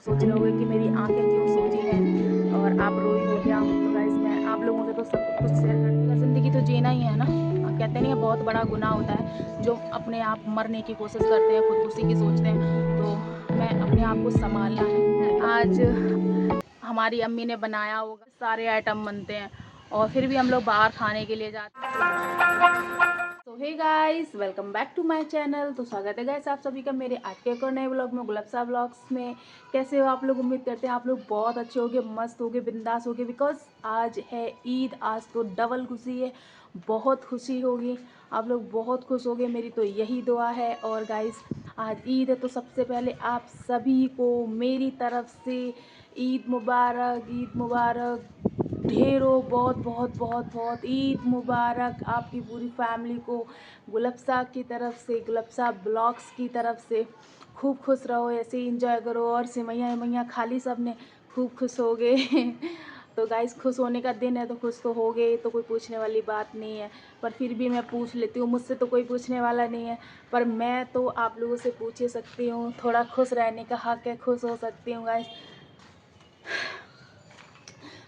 सोच रहे होगे कि मेरी आंखें क्यों सूजी हैं और आप रोई हो क्या। तो गाइस मैं आप लोगों से तो सब कुछ शेयर करने का, ज़िंदगी तो जीना ही है ना। कहते नहीं है बहुत बड़ा गुनाह होता है जो अपने आप मरने की कोशिश करते हैं, खुदकुशी की सोचते हैं। तो मैं अपने आप को संभालना है। आज हमारी अम्मी ने बनाया होगा, सारे आइटम बनते हैं और फिर भी हम लोग बाहर खाने के लिए जाते हैं। तो hey guys, welcome back to my channel. तो स्वागत है गाइस आप सभी का मेरे आज के एक और नए व्लॉग में, गुलफ्सा व्लॉग्स में। कैसे हो आप लोग? उम्मीद करते हैं आप लोग बहुत अच्छे होगे, मस्त होगे, बिंदास होगे। बिकॉज आज है ईद, आज तो डबल खुशी है, बहुत खुशी होगी, आप लोग बहुत खुश होगे, मेरी तो यही दुआ है। और गाइस आज ईद है तो सबसे पहले आप सभी को मेरी तरफ से ईद मुबारक, ईद मुबारक, ढेरों बहुत बहुत बहुत बहुत ईद मुबारक आपकी पूरी फैमिली को। गुलफ्सा की तरफ से, गुलफ्सा ब्लॉग्स की तरफ से खूब खुश रहो, ऐसे ही इंजॉय करो और सिमैया वमैया खा ली सब ने, खूब खुश हो गए। तो गाइस खुश होने का दिन है तो खुश तो हो गए, तो कोई पूछने वाली बात नहीं है। पर फिर भी मैं पूछ लेती हूँ, मुझसे तो कोई पूछने वाला नहीं है, पर मैं तो आप लोगों से पूछ ही सकती हूँ। थोड़ा खुश रहने का हक है, खुश हो सकती हूँ गाइस।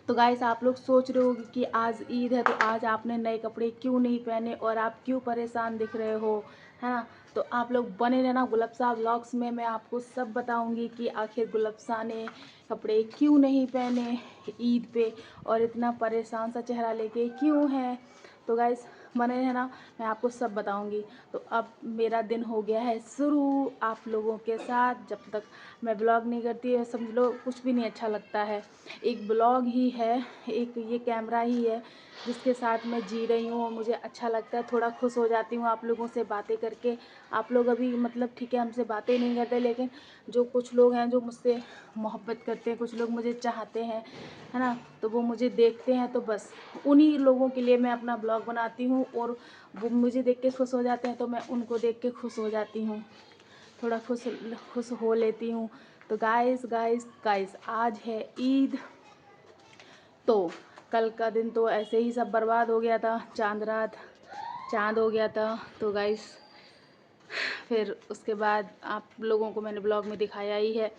तो गाइस आप लोग सोच रहे होगे कि आज ईद है तो आज आपने नए कपड़े क्यों नहीं पहने और आप क्यों परेशान दिख रहे हो, है ना। तो आप लोग बने रहना गुलफ्सा व्लॉग्स में, मैं आपको सब बताऊंगी कि आखिर गुलफ्सा ने कपड़े क्यों नहीं पहने ईद पे और इतना परेशान सा चेहरा लेके क्यों है। तो गाइस बने रहना, मैं आपको सब बताऊंगी। तो अब मेरा दिन हो गया है शुरू आप लोगों के साथ। जब तक मैं ब्लॉग नहीं करती है समझ लो कुछ भी नहीं अच्छा लगता है। एक ब्लॉग ही है, एक ये कैमरा ही है जिसके साथ मैं जी रही हूँ और मुझे अच्छा लगता है, थोड़ा खुश हो जाती हूँ आप लोगों से बातें करके। आप लोग अभी मतलब ठीक है हमसे बातें नहीं करते, लेकिन जो कुछ लोग हैं जो मुझसे मोहब्बत करते हैं, कुछ लोग मुझे चाहते हैं, है ना, तो वो मुझे देखते हैं, तो बस उन्हीं लोगों के लिए मैं अपना ब्लॉग बनाती हूँ और वो मुझे देख के खुश हो जाते हैं तो मैं उनको देख के खुश हो जाती हूँ, थोड़ा खुश खुश हो लेती हूँ। तो गाइस गाइस गाइस आज है ईद, तो कल का दिन तो ऐसे ही सब बर्बाद हो गया था, चांद रात चांद हो गया था। तो गाइस फिर उसके बाद आप लोगों को मैंने ब्लॉग में दिखाया ही है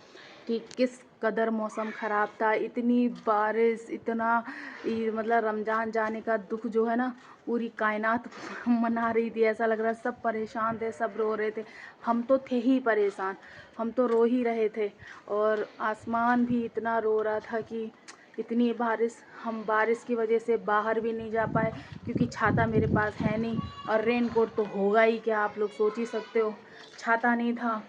कि किस कदर मौसम ख़राब था, इतनी बारिश, इतना मतलब रमज़ान जाने का दुख जो है ना पूरी कायनात मना रही थी। ऐसा लग रहा सब परेशान थे, सब रो रहे थे, हम तो थे ही परेशान, हम तो रो ही रहे थे। और आसमान भी इतना रो रहा था कि इतनी बारिश, हम बारिश की वजह से बाहर भी नहीं जा पाए क्योंकि छाता मेरे पास है नहीं और रेन कोट तो होगा ही क्या, आप लोग सोच ही सकते हो। छाता नहीं था,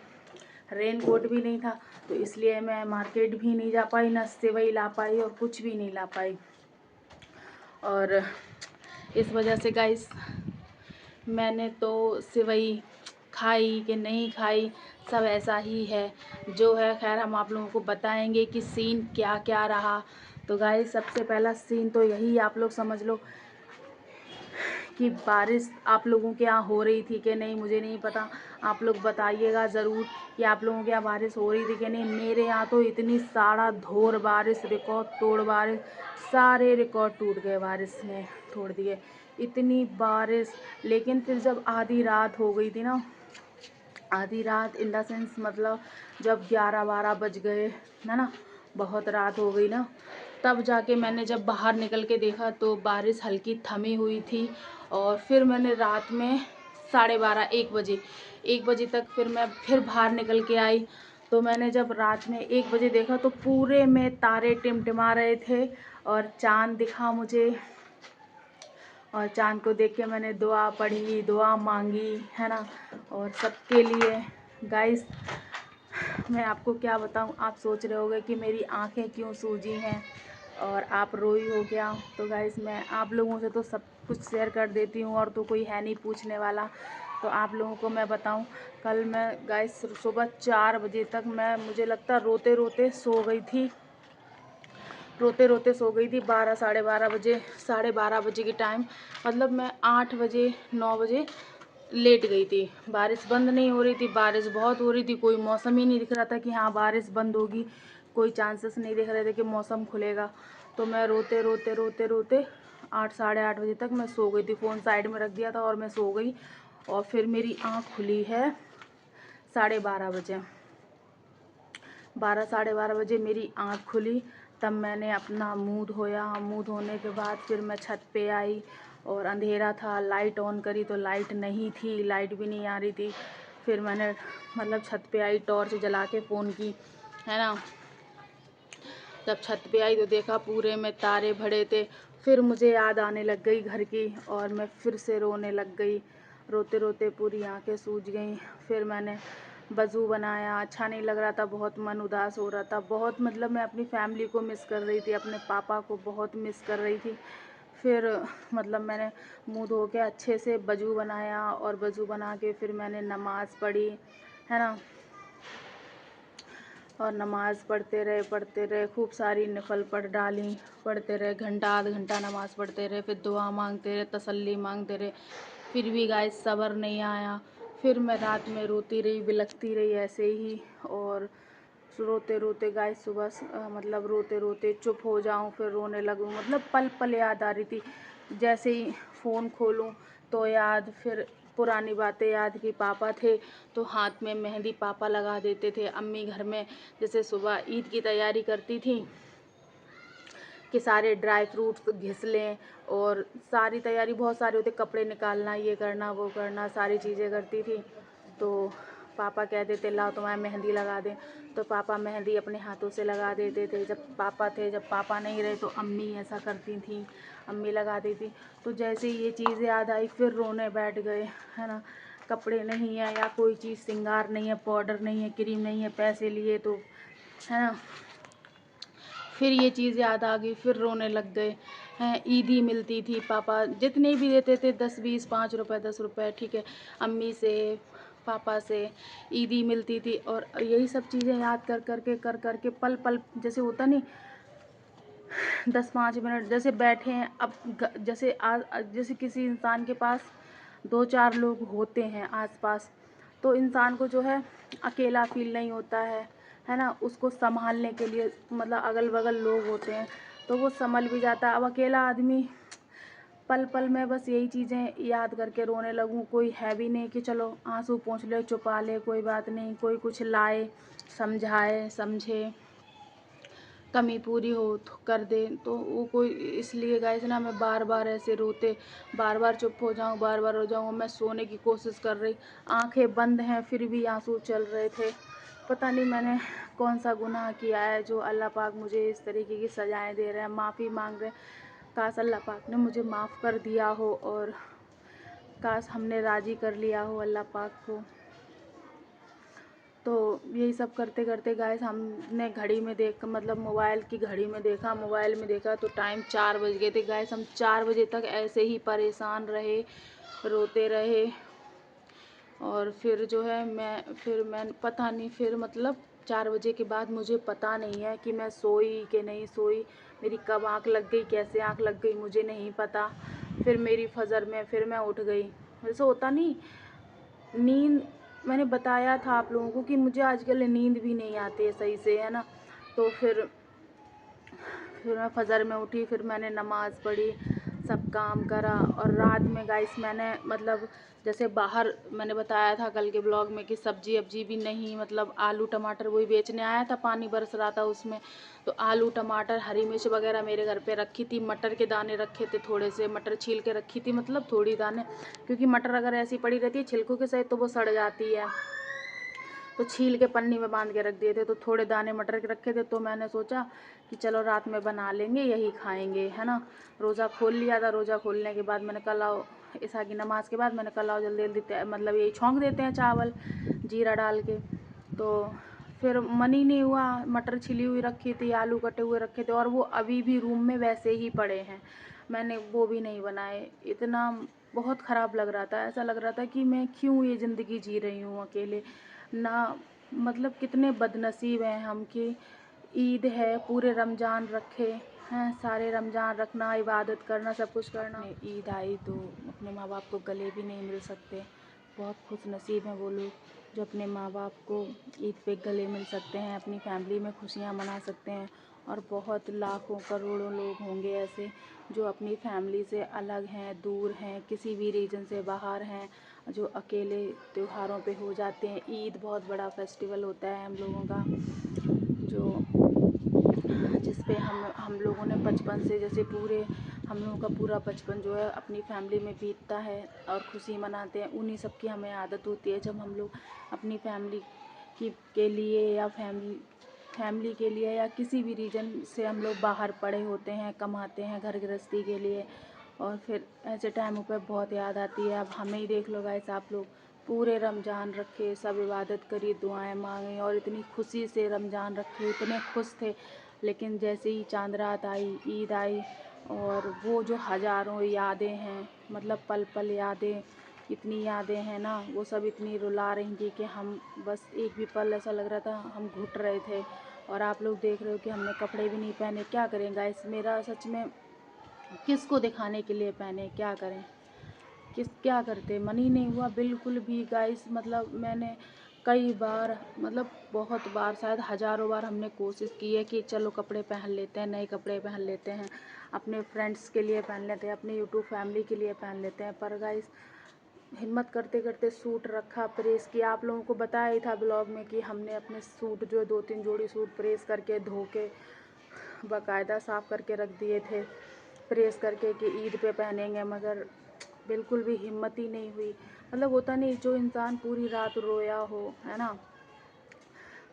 रेन कोट भी नहीं था, तो इसलिए मैं मार्केट भी नहीं जा पाई, ना सेवई ला पाई और कुछ भी नहीं ला पाई। और इस वजह से गाइस मैंने तो सेवई खाई कि नहीं खाई सब ऐसा ही है जो है। खैर हम आप लोगों को बताएंगे कि सीन क्या क्या रहा। तो गाइस सबसे पहला सीन तो यही आप लोग समझ लो कि बारिश आप लोगों के यहाँ हो रही थी कि नहीं मुझे नहीं पता, आप लोग बताइएगा ज़रूर कि आप लोगों के यहाँ बारिश हो रही थी कि नहीं। मेरे यहाँ तो इतनी सारा धोर बारिश, रिकॉर्ड तोड़ बारिश, सारे रिकॉर्ड टूट गए बारिश ने, तोड़ दिए इतनी बारिश। लेकिन फिर जब आधी रात हो गई थी ना, आधी रात इन द सेंस मतलब जब 11-12 बज गए है ना, बहुत रात हो गई ना, तब जाके मैंने जब बाहर निकल के देखा तो बारिश हल्की थमी हुई थी। और फिर मैंने रात में 12:30 1 बजे तक फिर मैं फिर बाहर निकल के आई। तो मैंने जब रात में 1 बजे देखा तो पूरे में तारे टिमटिमा रहे थे और चाँद दिखा मुझे। और चाँद को देख के मैंने दुआ पढ़ी, दुआ मांगी, है ना। और सबके लिए गाइस मैं आपको क्या बताऊं, आप सोच रहे होगे कि मेरी आंखें क्यों सूजी हैं और आप रोई हो क्या। तो गाइस मैं आप लोगों से तो सब कुछ शेयर कर देती हूँ और तो कोई है नहीं पूछने वाला। तो आप लोगों को मैं बताऊं, कल मैं गाइस सुबह 4 बजे तक मैं मुझे लगता रोते रोते सो गई थी, रोते रोते सो गई थी। 12 साढ़े बारह बजे के टाइम मतलब मैं 8 बजे 9 बजे लेट गई थी। बारिश बंद नहीं हो रही थी, बारिश बहुत हो रही थी, कोई मौसम ही नहीं दिख रहा था कि हाँ बारिश बंद होगी, कोई चांसेस नहीं दिख रहे थे कि मौसम खुलेगा। तो मैं रोते रोते रोते रोते 8 साढ़े 8 बजे तक मैं सो गई थी, फ़ोन साइड में रख दिया था और मैं सो गई। और फिर मेरी आँख खुली है 12:30 बजे। 12 साढ़े 12 बजे मेरी आँख खुली, तब मैंने अपना मुँह धोया। मुँह धोने के बाद फिर मैं छत पे आई और अंधेरा था, लाइट ऑन करी तो लाइट नहीं थी, लाइट भी नहीं आ रही थी। फिर मैंने मतलब छत पे आई, टॉर्च जला के फ़ोन की, है ना। जब छत पे आई तो देखा पूरे में तारे भरे थे। फिर मुझे याद आने लग गई घर की और मैं फिर से रोने लग गई। रोते रोते पूरी आंखें सूज गईं। फिर मैंने वज़ू बनाया, अच्छा नहीं लग रहा था, बहुत मन उदास हो रहा था, बहुत मतलब मैं अपनी फैमिली को मिस कर रही थी, अपने पापा को बहुत मिस कर रही थी। फिर मतलब मैंने मुँह धो के अच्छे से वज़ू बनाया और वज़ू बना के फिर मैंने नमाज़ पढ़ी, है ना। और नमाज़ पढ़ते रहे खूब सारी नफल पढ़ डाली, पढ़ते रहे घंटा आध घंटा नमाज़ पढ़ते रहे, फिर दुआ मांगते रहे, तसल्ली मांगते रहे। फिर भी गाइस सब्र नहीं आया। फिर मैं रात में रोती रही, बिलखती रही ऐसे ही। और रोते रोते गाइस सुबह मतलब रोते रोते चुप हो जाऊं फिर रोने लगूं, मतलब पल पल याद आ रही थी। जैसे ही फ़ोन खोलूं तो याद, फिर पुरानी बातें याद कि पापा थे तो हाथ में मेहंदी पापा लगा देते थे। अम्मी घर में जैसे सुबह ईद की तैयारी करती थी कि सारे ड्राई फ्रूट्स घिस लें और सारी तैयारी बहुत सारे होते, कपड़े निकालना, ये करना वो करना, सारी चीज़ें करती थी। तो पापा कहते थे लाओ तुम्हारी मेहंदी लगा दें, तो पापा मेहंदी अपने हाथों से लगा देते थे जब पापा थे। जब पापा नहीं रहे तो अम्मी ऐसा करती थी, अम्मी लगा देती। तो जैसे ये चीज़ याद आई फिर रोने बैठ गए, है ना। कपड़े नहीं है या कोई चीज़, श्रृंगार नहीं है, पाउडर नहीं है, क्रीम नहीं है, पैसे लिए तो, है ना। फिर ये चीज़ याद आ गई, फिर रोने लग गए हैं। ईदी मिलती थी, पापा जितने भी देते थे 10-20, 5 रुपए 10 रुपए, ठीक है, अम्मी से पापा से ईदी मिलती थी। और यही सब चीज़ें याद कर करके पल पल जैसे होता नहीं, 10-5 मिनट जैसे बैठे हैं अब जैसे जैसे किसी इंसान के पास 2-4 लोग होते हैं आसपास, तो इंसान को जो है अकेला फील नहीं होता है ना। उसको संभालने के लिए मतलब अगल बगल लोग होते हैं तो वो संभल भी जाता है। अब अकेला आदमी पल पल में बस यही चीज़ें याद करके रोने लगूं, कोई है भी नहीं कि चलो आंसू पोंछ ले, छुपा ले, कोई बात नहीं, कोई कुछ लाए, समझाए, समझे, कमी पूरी हो तो कर दे, तो वो कोई, इसलिए गाइस ना मैं बार बार ऐसे रोते, बार बार चुप हो जाऊं, बार बार हो जाऊं। मैं सोने की कोशिश कर रही, आंखें बंद हैं फिर भी आंसू चल रहे थे। पता नहीं मैंने कौन सा गुनाह किया है जो अल्लाह पाक मुझे इस तरीके की सजाएं दे रहे हैं, माफ़ी मांग रहे हैं। काश अल्लाह पाक ने मुझे माफ़ कर दिया हो और काश हमने राज़ी कर लिया हो अल्लाह पाक को। तो यही सब करते करते गाइस हमने घड़ी में देख मतलब मोबाइल की घड़ी में देखा, मोबाइल में देखा तो टाइम 4 बज गए थे गाइस। हम 4 बजे तक ऐसे ही परेशान रहे, रोते रहे। और फिर जो है मैं पता नहीं, फिर मतलब 4 बजे के बाद मुझे पता नहीं है कि मैं सोई कि नहीं सोई, मेरी कब आँख लग गई, कैसे आँख लग गई मुझे नहीं पता। फिर मेरी फजर में फिर मैं उठ गई। वैसे होता नहीं, नींद मैंने बताया था आप लोगों को कि मुझे आजकल नींद भी नहीं आती है सही से, है ना। तो फिर मैं फजर में उठी, फिर मैंने नमाज़ पढ़ी, सब काम करा। और रात में गाइस मैंने मतलब जैसे बाहर मैंने बताया था कल के ब्लॉग में कि सब्जी अब्जी भी नहीं, मतलब आलू टमाटर वही बेचने आया था, पानी बरस रहा था उसमें, तो आलू टमाटर हरी मिर्च वगैरह मेरे घर पे रखी थी, मटर के दाने रखे थे, थोड़े से मटर छील के रखी थी, मतलब थोड़ी दाने, क्योंकि मटर अगर ऐसी पड़ी रहती है छिलकों के सहित तो वो सड़ जाती है, तो छील के पन्नी में बांध के रख दिए थे। तो थोड़े दाने मटर के रखे थे, तो मैंने सोचा कि चलो रात में बना लेंगे, यही खाएंगे, है ना। रोज़ा खोल लिया था, रोज़ा खोलने के बाद मैंने कल आओ, ईशा की नमाज़ के बाद मैंने कल आओ जल्दी जल्दी मतलब यही छौंक देते हैं चावल जीरा डाल के। तो फिर मन ही नहीं हुआ, मटर छिली हुई रखी थी, आलू कटे हुए रखे थे और वो अभी भी रूम में वैसे ही पड़े हैं, मैंने वो भी नहीं बनाए। इतना बहुत ख़राब लग रहा था, ऐसा लग रहा था कि मैं क्यों ये ज़िंदगी जी रही हूँ अकेले ना। मतलब कितने बदनसीब हैं हम कि ईद है, पूरे रमज़ान रखे हैं, सारे रमज़ान रखना, इबादत करना, सब कुछ करना, ईद आई तो अपने माँ बाप को गले भी नहीं मिल सकते। बहुत खुश नसीब हैं वो लोग जो अपने माँ बाप को ईद पे गले मिल सकते हैं, अपनी फैमिली में खुशियाँ मना सकते हैं। और बहुत लाखों करोड़ों लोग होंगे ऐसे जो अपनी फैमिली से अलग हैं, दूर हैं, किसी भी रीजन से बाहर हैं, जो अकेले त्योहारों पे हो जाते हैं। ईद बहुत बड़ा फेस्टिवल होता है हम लोगों का, जो जिस पे हम लोगों ने बचपन से जैसे पूरे हम लोगों का पूरा बचपन जो है अपनी फैमिली में बीतता है और खुशी मनाते हैं, उन्हीं सब की हमें आदत होती है। जब हम लोग अपनी फैमिली के लिए या फैमिली के लिए या किसी भी रीजन से हम लोग बाहर पड़े होते हैं, कमाते हैं घर गृहस्थी के लिए, और फिर ऐसे टाइमों पे बहुत याद आती है। अब हमें ही देख लो गाइस, आप लोग पूरे रमज़ान रखे, सब इबादत करी, दुआएं मांगी और इतनी खुशी से रमज़ान रखे, इतने खुश थे। लेकिन जैसे ही चांद रात आई, ईद आई, और वो जो हज़ारों यादें हैं, मतलब पल पल यादें, इतनी यादें हैं ना, वो सब इतनी रुला रही थी कि हम बस एक भी पल ऐसा लग रहा था हम घुट रहे थे। और आप लोग देख रहे हो कि हमने कपड़े भी नहीं पहने। क्या करें गाइस, मेरा सच में किसको दिखाने के लिए पहने, क्या करें, क्या करते, मन ही नहीं हुआ बिल्कुल भी गाइस। मतलब मैंने कई बार, मतलब बहुत बार, शायद हज़ारों बार हमने कोशिश की है कि चलो कपड़े पहन लेते हैं, नए कपड़े पहन लेते हैं, अपने फ्रेंड्स के लिए पहन लेते हैं, अपने यूट्यूब फैमिली के लिए पहन लेते हैं। पर गाइस हिम्मत करते करते सूट रखा, प्रेस किया। आप लोगों को बताया ही था ब्लॉग में कि हमने अपने सूट जो 2-3 जोड़ी सूट प्रेस करके धो के बाकायदा साफ़ करके रख दिए थे, प्रेस करके कि ईद पे पहनेंगे। मगर बिल्कुल भी हिम्मत ही नहीं हुई। मतलब होता नहीं, जो इंसान पूरी रात रोया हो, है ना,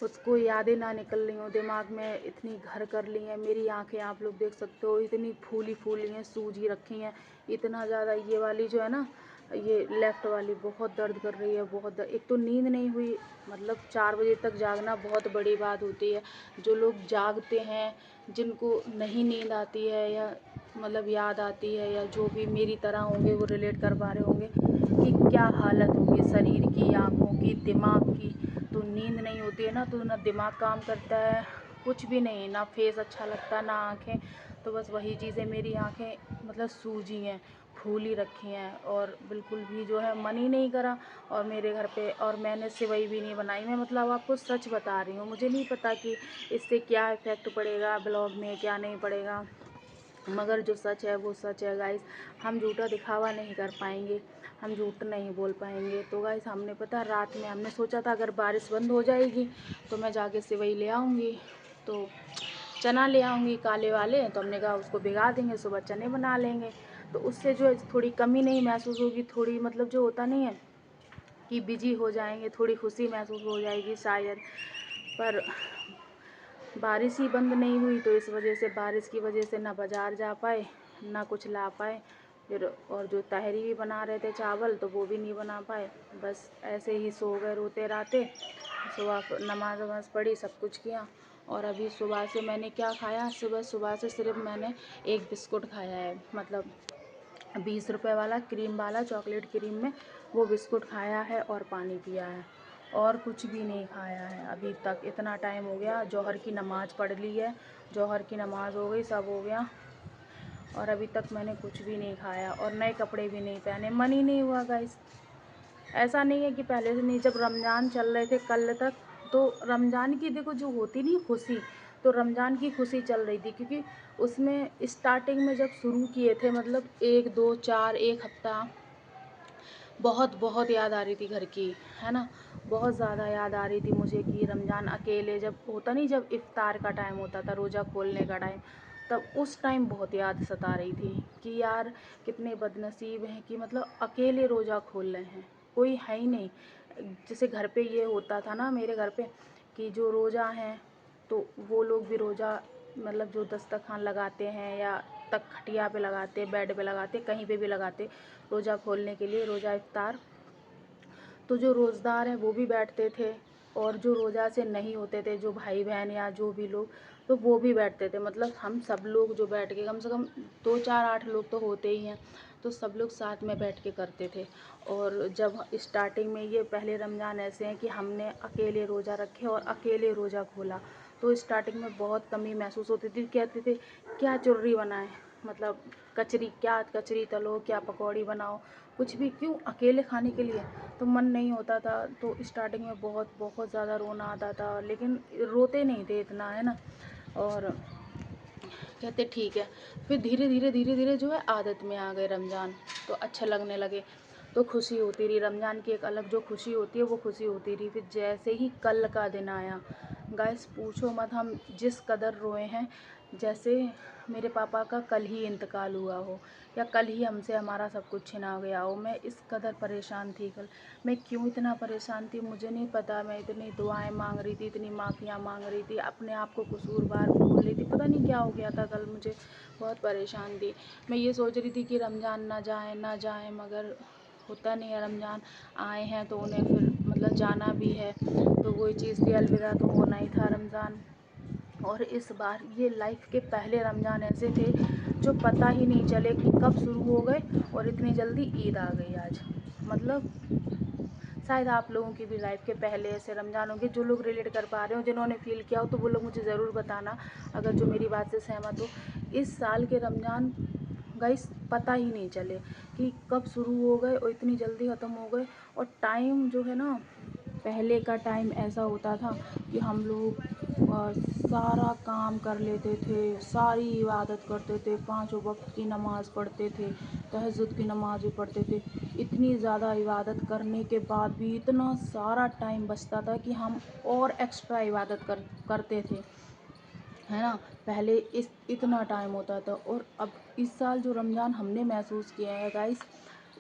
उसको यादें ना निकल रही हो दिमाग में, इतनी घर कर ली हैं। मेरी आंखें आप लोग देख सकते हो, इतनी फूली फूली हैं, सूजी रखी हैं इतना ज़्यादा। ये वाली जो है ना, ये लेफ़्ट वाली बहुत दर्द कर रही है, बहुत दर्द। एक तो नींद नहीं हुई, मतलब 4 बजे तक जागना बहुत बड़ी बात होती है। जो लोग जागते हैं, जिनको नहीं नींद आती है या मतलब याद आती है, या जो भी मेरी तरह होंगे वो रिलेट कर पा रहे होंगे कि क्या हालत होगी शरीर की, आँखों की, दिमाग की। तो नींद नहीं होती है ना, तो ना दिमाग काम करता है, कुछ भी नहीं, ना फेस अच्छा लगता, ना आँखें। तो बस वही चीज़ें, मेरी आँखें मतलब सूजी हैं, फूली रखी हैं, और बिल्कुल भी जो है मन ही नहीं करा। और मेरे घर पे, और मैंने सेवई भी नहीं बनाई। मैं मतलब आपको सच बता रही हूँ, मुझे नहीं पता कि इससे क्या इफ़ेक्ट पड़ेगा ब्लॉग में, क्या नहीं पड़ेगा, मगर जो सच है वो सच है गाइस। हम झूठा दिखावा नहीं कर पाएंगे, हम झूठ नहीं बोल पाएंगे। तो गाइस हमने पता, रात में हमने सोचा था अगर बारिश बंद हो जाएगी तो मैं जाके सेवई ले आऊँगी, तो चना ले आऊँगी काले वाले। तो हमने कहा उसको भिगा देंगे, सुबह चने बना लेंगे, तो उससे जो है थोड़ी कमी नहीं महसूस होगी, थोड़ी मतलब जो होता नहीं है कि बिजी हो जाएंगे, थोड़ी खुशी महसूस हो जाएगी शायद। पर बारिश ही बंद नहीं हुई, तो इस वजह से, बारिश की वजह से ना बाज़ार जा पाए, ना कुछ ला पाए। फिर और जो तहरी भी बना रहे थे चावल, तो वो भी नहीं बना पाए। बस ऐसे ही सो गए रोते राते। सुबह नमाज वमाज पढ़ी, सब कुछ किया। और अभी सुबह से मैंने क्या खाया, सुबह से सिर्फ मैंने एक बिस्कुट खाया है, मतलब 20 रुपए वाला क्रीम वाला, चॉकलेट क्रीम में, वो बिस्कुट खाया है और पानी पिया है, और कुछ भी नहीं खाया है अभी तक। इतना टाइम हो गया, जौहर की नमाज़ पढ़ ली है, जौहर की नमाज़ हो गई, सब हो गया, और अभी तक मैंने कुछ भी नहीं खाया और नए कपड़े भी नहीं पहने। मन ही नहीं हुआ गाइस। ऐसा नहीं है कि पहले से नहीं, जब रमज़ान चल रहे थे कल तक, तो रमज़ान की देखो जो होती नहीं खुशी, तो रमज़ान की खुशी चल रही थी, क्योंकि उसमें स्टार्टिंग में जब शुरू किए थे, मतलब 1, 2, 4, 1 हफ्ता बहुत बहुत याद आ रही थी घर की, है ना, बहुत ज़्यादा याद आ रही थी मुझे कि रमज़ान अकेले जब होता नहीं, जब इफ़्तार का टाइम होता था, रोज़ा खोलने का टाइम, तब उस टाइम बहुत याद सता रही थी कि यार कितने बदनसीब हैं कि मतलब अकेले रोज़ा खोल रहे हैं, कोई है ही नहीं। जैसे घर पे ये होता था ना, मेरे घर पे, कि जो रोज़ा हैं तो वो लोग भी रोज़ा, मतलब जो दस्तरखान लगाते हैं या तक खटिया पे लगाते, बेड पे लगाते, कहीं पे भी लगाते रोज़ा खोलने के लिए, रोज़ा इफ्तार, तो जो रोज़दार हैं वो भी बैठते थे, और जो रोज़ा से नहीं होते थे, जो भाई बहन या जो भी लोग, तो वो भी बैठते थे। मतलब हम सब लोग जो बैठ के, कम से कम 2, 4, 8 लोग तो होते ही हैं, तो सब लोग साथ में बैठ के करते थे। और जब स्टार्टिंग में, ये पहले रमज़ान ऐसे हैं कि हमने अकेले रोज़ा रखे और अकेले रोज़ा खोला, तो स्टार्टिंग में बहुत कमी महसूस होती थी। कहते थे क्या चुर्री बनाएं, मतलब कचरी, क्या कचरी तलो, क्या पकौड़ी बनाओ, कुछ भी, क्यों, अकेले खाने के लिए। तो मन नहीं होता था, तो स्टार्टिंग में बहुत बहुत ज़्यादा रोना आता था, लेकिन रोते नहीं थे इतना, है ना। और कहते ठीक है। फिर धीरे धीरे जो है आदत में आ गए रमज़ान, तो अच्छे लगने लगे, तो खुशी होती रही। रमज़ान की एक अलग जो खुशी होती है वो खुशी होती रही। फिर जैसे ही कल का दिन आया, गाइस पूछो मत, हम जिस कदर रोए हैं जैसे मेरे पापा का कल ही इंतकाल हुआ हो या कल ही हमसे हमारा सब कुछ छिना गया हो। मैं इस कदर परेशान थी कल। मैं क्यों इतना परेशान थी मुझे नहीं पता। मैं इतनी दुआएं मांग रही थी, इतनी माफ़ियाँ मांग रही थी, अपने आप को कसूरवार बोल रही थी, पता नहीं क्या हो गया था कल मुझे। बहुत परेशान थी। मैं ये सोच रही थी कि रमज़ान ना जाए ना जाए, मगर होता नहीं है। रमज़ान आए हैं तो उन्हें फिर मतलब जाना भी है, तो वही चीज़ थी, अलविदा तो होना ही था रमज़ान। और इस बार ये लाइफ के पहले रमज़ान ऐसे थे जो पता ही नहीं चले कि कब शुरू हो गए और इतनी जल्दी ईद आ गई आज। मतलब शायद आप लोगों की भी लाइफ के पहले ऐसे रमज़ान होंगे। जो लोग रिलेट कर पा रहे हो, जिन्होंने फ़ील किया हो, तो वो लोग मुझे ज़रूर बताना अगर जो मेरी बात से सहमत हो। इस साल के रमज़ान गाइस पता ही नहीं चले कि कब शुरू हो गए और इतनी जल्दी ख़त्म हो गए। और टाइम जो है ना, पहले का टाइम ऐसा होता था कि हम लोग सारा काम कर लेते थे, सारी इबादत करते थे, 5 वक्त की नमाज़ पढ़ते थे, तहज्जुद की नमाज़ भी पढ़ते थे। इतनी ज़्यादा इबादत करने के बाद भी इतना सारा टाइम बचता था कि हम और एक्स्ट्रा इबादत करते थे, है ना। पहले इस इतना टाइम होता था। और अब इस साल जो रमज़ान हमने महसूस किया है गाइस,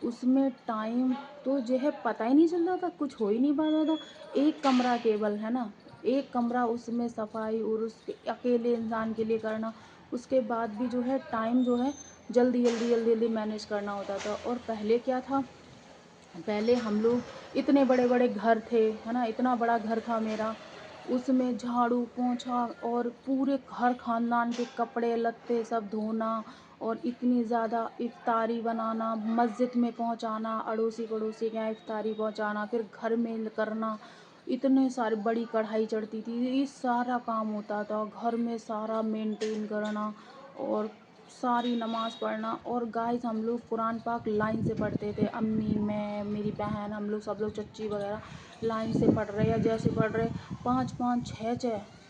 उसमें टाइम तो जो है पता ही नहीं चलता था, कुछ हो ही नहीं पाता था। एक कमरा केवल, है ना, एक कमरा, उसमें सफाई और उसके अकेले इंसान के लिए करना। उसके बाद भी जो है टाइम जो है जल्दी जल्दी जल्दी जल्दी मैनेज करना होता था। और पहले क्या था, पहले हम लोग इतने बड़े बड़े घर थे, है ना, इतना बड़ा घर था मेरा, उसमें झाड़ू पोंछा और पूरे घर खानदान के कपड़े लत्ते सब धोना, और इतनी ज़्यादा इफ्तारी बनाना, मस्जिद में पहुंचाना, अड़ोसी पड़ोसी के यहाँ इफ्तारी पहुंचाना, फिर घर में करना। इतने सारी बड़ी कढ़ाई चढ़ती थी, ये सारा काम होता था, घर में सारा मेंटेन करना और सारी नमाज़ पढ़ना। और गाइस हम लोग कुरान पाक लाइन से पढ़ते थे, अम्मी, मैं, मेरी बहन, हम लोग सब लोग, चच्ची वगैरह लाइन से पढ़ रहे, या जैसे पढ़ रहे 5-5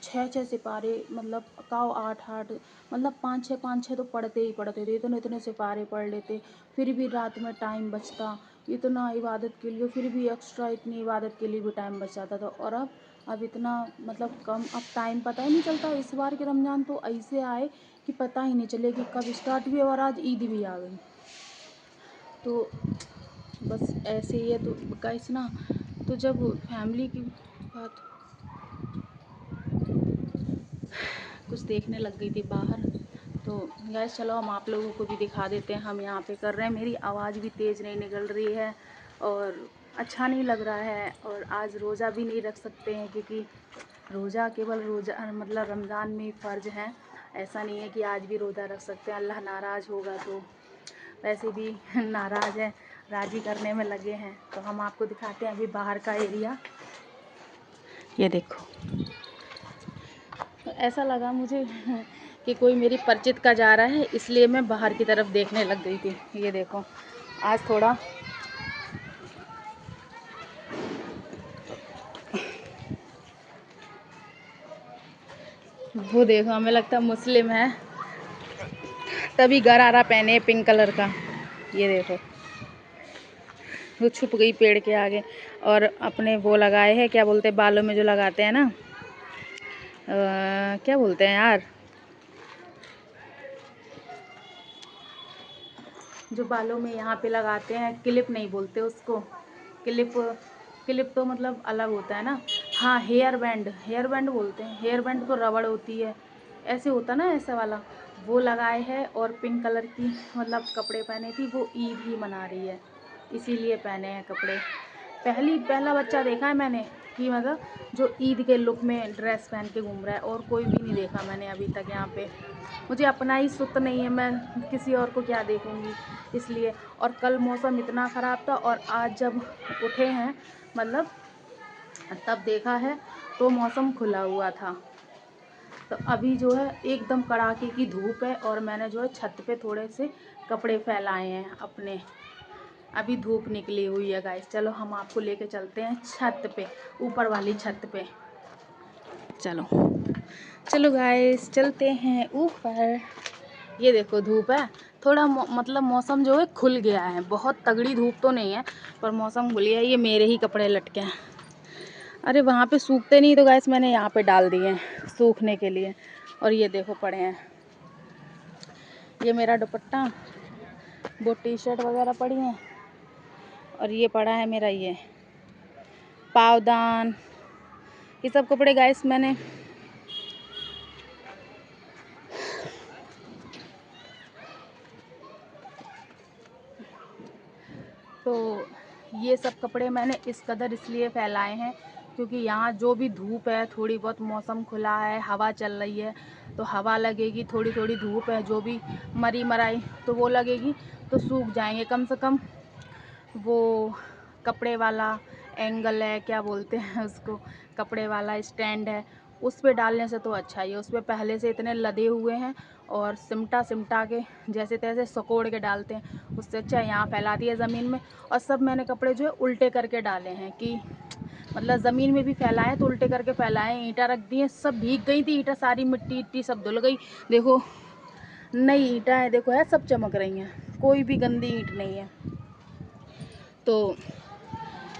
6-6 सिपारे, मतलब काव 8-8, मतलब 5-6 तो पढ़ते ही पढ़ते थे, इतने इतने सिपारे पढ़ लेते। फिर भी रात में टाइम बचता इतना इबादत के लिए, फिर भी एक्स्ट्रा इतनी इबादत के लिए भी टाइम बच जाता था। और अब इतना मतलब कम, अब टाइम पता ही नहीं चलता। इस बार के रमज़ान तो ऐसे आए कि पता ही नहीं चले कि कब स्टार्ट हुई और आज ईद भी आ गई। तो बस ऐसे ही है। तो गाइस ना, तो जब फैमिली की बात, कुछ देखने लग गई थी बाहर, तो गाइस चलो हम आप लोगों को भी दिखा देते हैं हम यहाँ पे कर रहे हैं। मेरी आवाज़ भी तेज़ नहीं निकल रही है और अच्छा नहीं लग रहा है। और आज रोज़ा भी नहीं रख सकते हैं, क्योंकि रोज़ा केवल रोज़ा मतलब रमज़ान में फ़र्ज है, ऐसा नहीं है कि आज भी रोज़ा रख सकते हैं। अल्लाह नाराज़ होगा, तो वैसे भी नाराज़ है, राज़ी करने में लगे हैं। तो हम आपको दिखाते हैं अभी बाहर का एरिया। ये देखो, तो ऐसा लगा मुझे कि कोई मेरी परिचित का जा रहा है, इसलिए मैं बाहर की तरफ देखने लग गई थी। ये देखो, आज थोड़ा वो देखो, हमें लगता है मुस्लिम है, तभी गरारा पहने पिंक कलर का। ये देखो, वो छुप गई पेड़ के आगे, और अपने वो लगाए हैं, क्या बोलते हैं, बालों में जो लगाते हैं ना, क्या बोलते हैं यार, जो बालों में यहाँ पे लगाते हैं, क्लिप नहीं बोलते उसको, क्लिप, क्लिप तो मतलब अलग होता है ना। हाँ, हेयर बैंड, हेयर बैंड बोलते हैं। हेयर बैंड तो रबड़ होती है, ऐसे होता ना, ऐसा वाला, वो लगाए है। और पिंक कलर की मतलब कपड़े पहने थी, वो ईद ही मना रही है, इसीलिए पहने हैं कपड़े। पहला बच्चा देखा है मैंने कि मतलब जो ईद के लुक में ड्रेस पहन के घूम रहा है, और कोई भी नहीं देखा मैंने अभी तक यहाँ पे। मुझे अपना ही सुत नहीं है, मैं किसी और को क्या देखूँगी, इसलिए। और कल मौसम इतना ख़राब था, और आज जब उठे हैं मतलब तब देखा है तो मौसम खुला हुआ था। तो अभी जो है एकदम कड़ाके की धूप है, और मैंने जो है छत पे थोड़े से कपड़े फैलाए हैं अपने। अभी धूप निकली हुई है गाइस, चलो हम आपको लेके चलते हैं छत पे, ऊपर वाली छत पे। चलो चलो गाइस, चलते हैं ऊपर। ये देखो धूप है, थोड़ा मतलब मौसम जो है खुल गया है, बहुत तगड़ी धूप तो नहीं है, पर मौसम खुल गया है। ये मेरे ही कपड़े लटके हैं, अरे वहाँ पे सूखते नहीं तो गाइस मैंने यहाँ पे डाल दिए हैं सूखने के लिए। और ये देखो पड़े हैं, ये मेरा दुपट्टा, वो टी शर्ट वगैरह पड़ी हैं, और ये पड़ा है मेरा ये पावदान, ये सब कपड़े गाइस मैंने तो ये सब कपड़े मैंने इस कदर इसलिए फैलाए हैं क्योंकि यहाँ जो भी धूप है, थोड़ी बहुत मौसम खुला है, हवा चल रही है, तो हवा लगेगी, थोड़ी थोड़ी धूप है, जो भी मरी मराई तो वो लगेगी, तो सूख जाएंगे। कम से कम वो कपड़े वाला एंगल है, क्या बोलते हैं उसको, कपड़े वाला स्टैंड है, उस पे डालने से तो अच्छा ही है। उस पे पहले से इतने लदे हुए हैं और सिमटा सिमटा के जैसे तैसे सकोड़ के डालते हैं, उससे अच्छा यहाँ फैला दिया ज़मीन में। और सब मैंने कपड़े जो है उल्टे करके डाले हैं कि मतलब ज़मीन में भी फैलाएं तो उल्टे करके फैलाएं। ईंटा रख दिए, सब भीग गई थी ईंटा, सारी मिट्टी इट्टी सब धुल गई। देखो नई ईंटा है, देखो है सब चमक रही हैं, कोई भी गंदी ईंट नहीं है। तो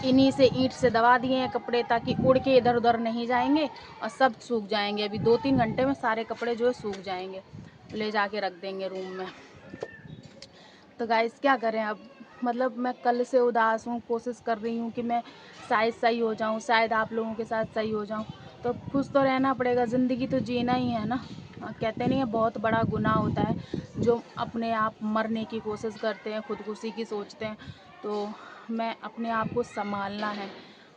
इन्हीं से ईंट से दबा दिए हैं कपड़े ताकि उड़ के इधर उधर नहीं जाएंगे और सब सूख जाएंगे। अभी 2-3 घंटे में सारे कपड़े जो है सूख जाएंगे, ले जाके रख देंगे रूम में। तो गाइस क्या करें अब, मतलब मैं कल से उदास हूँ, कोशिश कर रही हूँ कि मैं शायद सही हो जाऊँ, शायद आप लोगों के साथ सही हो जाऊँ। तो खुश तो रहना पड़ेगा, ज़िंदगी तो जीना ही है ना। कहते नहीं है बहुत बड़ा गुनाह होता है जो अपने आप मरने की कोशिश करते हैं, खुदकुशी की सोचते हैं। तो मैं अपने आप को संभालना है,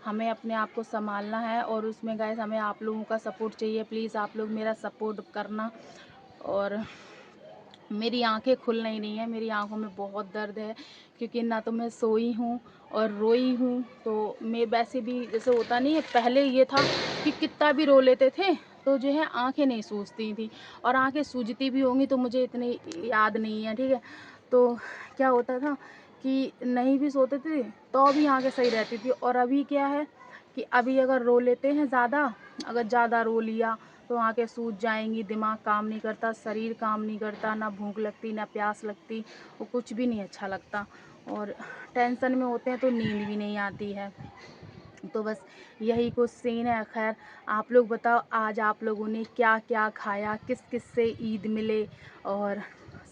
हमें अपने आप को संभालना है, और उसमें गाइस हमें आप लोगों का सपोर्ट चाहिए। प्लीज़ आप लोग मेरा सपोर्ट करना। और मेरी आंखें खुल नहीं रही हैं, मेरी आंखों में बहुत दर्द है क्योंकि ना तो मैं सोई हूँ और रोई हूँ। तो मैं वैसे भी जैसे होता नहीं है, पहले ये था कि कितना भी रो लेते थे तो जो है आंखें नहीं सूजती थी, और आंखें सूजती भी होंगी तो मुझे इतनी याद नहीं है, ठीक है। तो क्या होता था कि नहीं भी सोते थे तो भी आंखें सही रहती थी। और अभी क्या है कि अभी अगर रो लेते हैं ज़्यादा, अगर ज़्यादा रो लिया तो आंखें सूज जाएंगी, दिमाग काम नहीं करता, शरीर काम नहीं करता, ना भूख लगती ना प्यास लगती, वो कुछ भी नहीं अच्छा लगता। और टेंशन में होते हैं तो नींद भी नहीं आती है। तो बस यही कुछ सीन है। खैर आप लोग बताओ आज आप लोगों ने क्या क्या खाया, किस किस से ईद मिले, और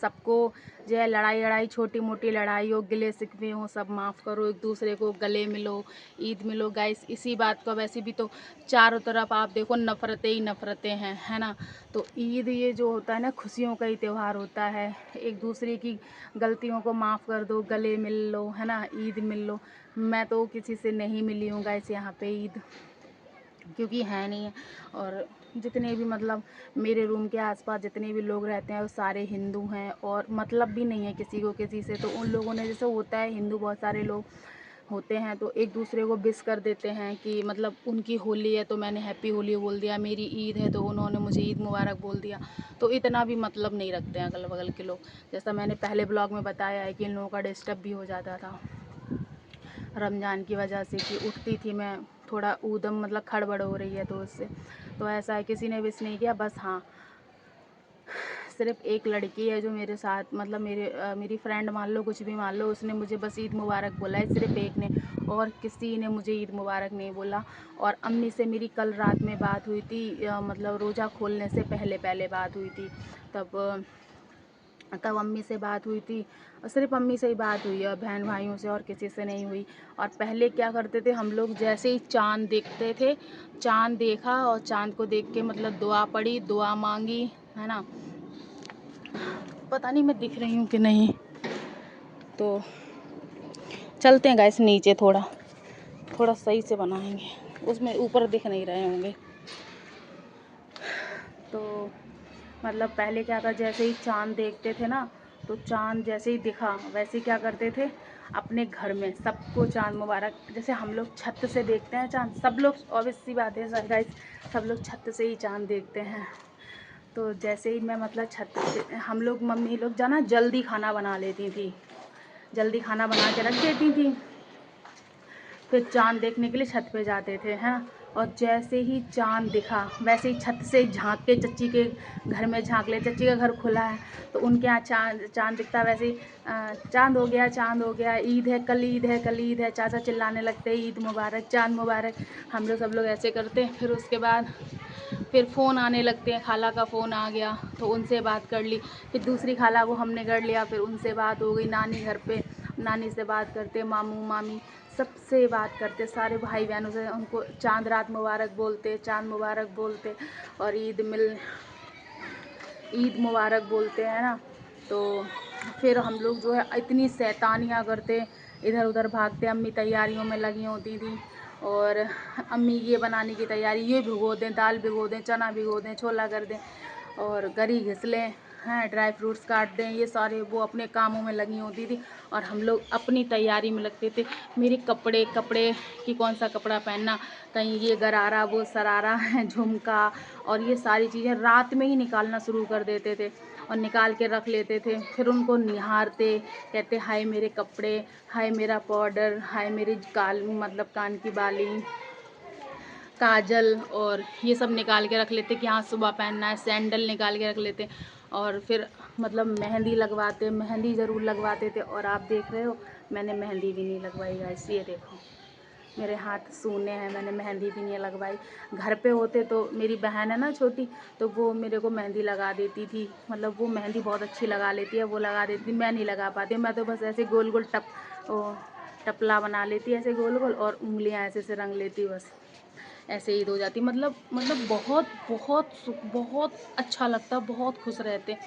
सबको जो है लड़ाई छोटी मोटी लड़ाई हो, गिले शिकवे हो, सब माफ़ करो, एक दूसरे को गले मिलो, ईद मिलो गाइस। इसी बात का वैसे भी तो चारों तरफ आप देखो नफ़रतें ही नफ़रतें हैं, है ना। तो ईद ये जो होता है ना, खुशियों का ही त्यौहार होता है। एक दूसरे की गलतियों को माफ़ कर दो, गले मिल लो, है ना, ईद मिल लो। मैं तो किसी से नहीं मिली हूँ गाइस यहाँ पे ईद, क्योंकि है नहीं है। और जितने भी मतलब मेरे रूम के आसपास जितने भी लोग रहते हैं वो सारे हिंदू हैं, और मतलब भी नहीं है किसी को किसी से। तो उन लोगों ने जैसे होता है, हिंदू बहुत सारे लोग होते हैं तो एक दूसरे को विश कर देते हैं कि मतलब उनकी होली है तो मैंने हैप्पी होली बोल दिया, मेरी ईद है तो उन्होंने मुझे ईद मुबारक बोल दिया। तो इतना भी मतलब नहीं रखते हैं अगल बगल के लोग। जैसा मैंने पहले ब्लॉग में बताया है कि इन लोगों का डिस्टर्ब भी हो जाता था रमज़ान की वजह से, कि उठती थी मैं थोड़ा ऊधम, मतलब खड़बड़ हो रही है तो उससे। तो ऐसा है, किसी ने विश नहीं किया। बस हाँ, सिर्फ एक लड़की है जो मेरे साथ, मतलब मेरी फ्रेंड मान लो, कुछ भी मान लो, उसने मुझे बस ईद मुबारक बोला है, सिर्फ एक ने, और किसी ने मुझे ईद मुबारक नहीं बोला। और अम्मी से मेरी कल रात में बात हुई थी, मतलब रोज़ा खोलने से पहले पहले बात हुई थी। तब अम्मी से बात हुई थी, और सिर्फ अम्मी से ही बात हुई है, बहन भाइयों से और किसी से नहीं हुई। और पहले क्या करते थे हम लोग, जैसे ही चाँद देखते थे, चाँद देखा और चाँद को देख के मतलब दुआ पढ़ी, दुआ मांगी, है ना। पता नहीं मैं दिख रही हूँ कि नहीं। तो चलते हैं गाइस नीचे, थोड़ा सही से बनाएंगे, उसमें ऊपर दिख नहीं रहे होंगे। तो मतलब पहले क्या था, जैसे ही चाँद देखते थे ना, तो चाँद जैसे ही दिखा वैसे ही क्या करते थे, अपने घर में सबको चाँद मुबारक, जैसे हम लोग छत से देखते हैं चाँद, सब लोग ऑब्वियस सी बात है गाइस, सब लोग छत से ही चाँद देखते हैं। तो जैसे ही मैं मतलब छत से, हम लोग मम्मी लोग जाना जल्दी खाना बना लेती थी, जल्दी खाना बना के रख देती थी, फिर चाँद देखने के लिए छत पे जाते थे, हैं। और जैसे ही चाँद दिखा वैसे ही छत से झाँक के चच्ची के घर में झाँक ले, चच्ची का घर खुला है तो उनके यहाँ चाँद चाँद दिखता, वैसे ही चाँद हो गया, चाँद हो गया, ईद है कल, ईद है कल, ईद है, चाचा चिल्लाने लगते हैं ईद मुबारक, चाँद मुबारक। हम लोग सब लोग ऐसे करते हैं। फिर उसके बाद फिर फ़ोन आने लगते हैं, खाला का फ़ोन आ गया तो उनसे बात कर ली, फिर दूसरी खाला को हमने कर लिया, फिर उनसे बात हो गई। नानी घर पे नानी से बात करते, मामू मामी सबसे बात करते, सारे भाई बहनों से उनको चाँद रात मुबारक बोलते, चाँद मुबारक बोलते और ईद मुबारक बोलते हैं ना। तो फिर हम लोग जो है इतनी शैतानियाँ करते, इधर उधर भागते। अम्मी तैयारियों में लगी होती थी और अम्मी ये बनाने की तैयारी, ये भिगो दें, दाल भिगो दें, चना भिगो दें, छोला कर दें और गरी घिस लें, हैं ड्राई फ्रूट्स काट दें, ये सारे वो अपने कामों में लगी होती थी और हम लोग अपनी तैयारी में लगते थे। मेरे कपड़े कपड़े कि कौन सा कपड़ा पहनना, कहीं ये गरारा वो सरारा है, झुमका और ये सारी चीज़ें रात में ही निकालना शुरू कर देते थे और निकाल के रख लेते थे। फिर उनको निहारते, कहते हाय मेरे कपड़े, हाय मेरा पाउडर, हाय मेरी कान की बाली, काजल और ये सब निकाल के रख लेते कि हाँ सुबह पहनना है। सैंडल निकाल के रख लेते और फिर मतलब मेहंदी लगवाते, मेहंदी ज़रूर लगवाते थे। और आप देख रहे हो मैंने मेहंदी भी नहीं लगवाई गाइस, ये देखो मेरे हाथ सूने हैं, मैंने मेहंदी भी नहीं लगवाई। घर पे होते तो मेरी बहन है ना छोटी, तो वो मेरे को मेहंदी लगा देती थी, मतलब वो मेहंदी बहुत अच्छी लगा लेती है, वो लगा देती थी, मैं नहीं लगा पाती। मैं तो बस ऐसे गोल गोल टपला बना लेती ऐसे गोल गोल और उंगलियां ऐसे से रंग लेती, बस ऐसे ईद हो जाती। मतलब बहुत बहुत बहुत अच्छा लगता, बहुत खुश रहते।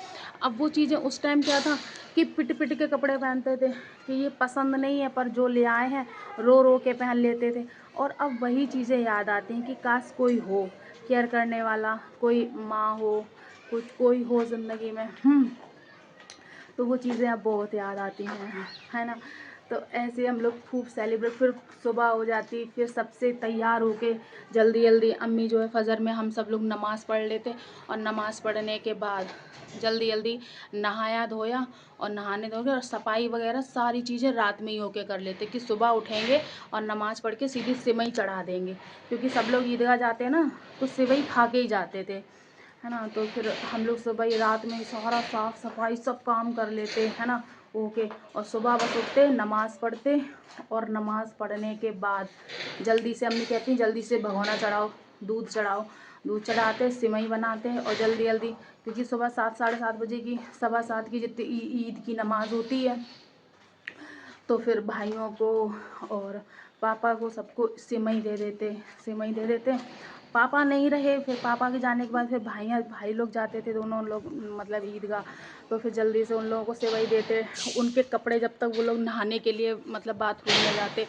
अब वो चीज़ें उस टाइम क्या था कि पिट पिट के कपड़े पहनते थे कि ये पसंद नहीं है पर जो ले आए हैं रो रो के पहन लेते थे। और अब वही चीज़ें याद आती हैं कि काश कोई हो केयर करने वाला, कोई माँ हो, कुछ कोई हो ज़िंदगी में। तो वो चीज़ें अब बहुत याद आती हैं, है ना। तो ऐसे हम लोग खूब सेलिब्रेट, फिर सुबह हो जाती, फिर सबसे तैयार होके जल्दी जल्दी अम्मी जो है फजर में हम सब लोग नमाज़ पढ़ लेते और नमाज़ पढ़ने के बाद जल्दी जल्दी नहाया धोया और नहाने धोके और सफाई वगैरह सारी चीज़ें रात में ही होके कर लेते कि सुबह उठेंगे और नमाज़ पढ़ के सीधी सिमई चढ़ा देंगे, क्योंकि सब लोग ईदगाह जाते हैं ना तो सिवई खा के ही जाते थे, है ना। तो फिर हम लोग सुबह ही रात में सारा साफ़ सफाई सब काम कर लेते, है ना, ओके। और सुबह बस उठते नमाज़ पढ़ते और नमाज़ पढ़ने के बाद जल्दी से अम्मी कहती जल्दी से भगोना चढ़ाओ, दूध चढ़ाओ, दूध चढ़ाते सिमई बनाते और जल्दी जल्दी, क्योंकि सुबह 7 साढ़े 7 बजे की, 7:15 की जितनी ईद की नमाज़ होती है। तो फिर भाइयों को और पापा को सबको सिमई दे देते। पापा नहीं रहे, फिर पापा के जाने के बाद फिर भाई लोग जाते थे, दोनों लोग मतलब ईदगाह। तो फिर जल्दी से उन लोगों को सेवई देते। उनके कपड़े जब तक वो लोग नहाने के लिए मतलब बाथरूम में जाते,